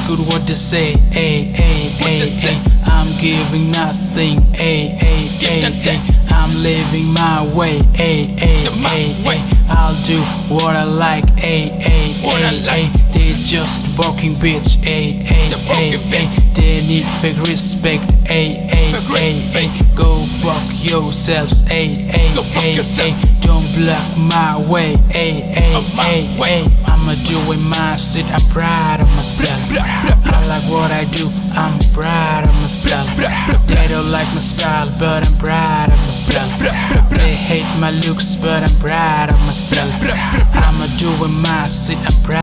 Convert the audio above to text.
good what they say, I'm giving nothing, I'm living my way, I'll do what I like, they just barking bitch, they need fake respect, go fuck yourselves, don't block my way, I'ma doing my shit, I'm proud of myself. I like what I do, I'm proud of myself. They don't like my style, but I'm proud of myself. They hate my looks, but I'm proud of myself. I'ma doing my shit, I'm proud.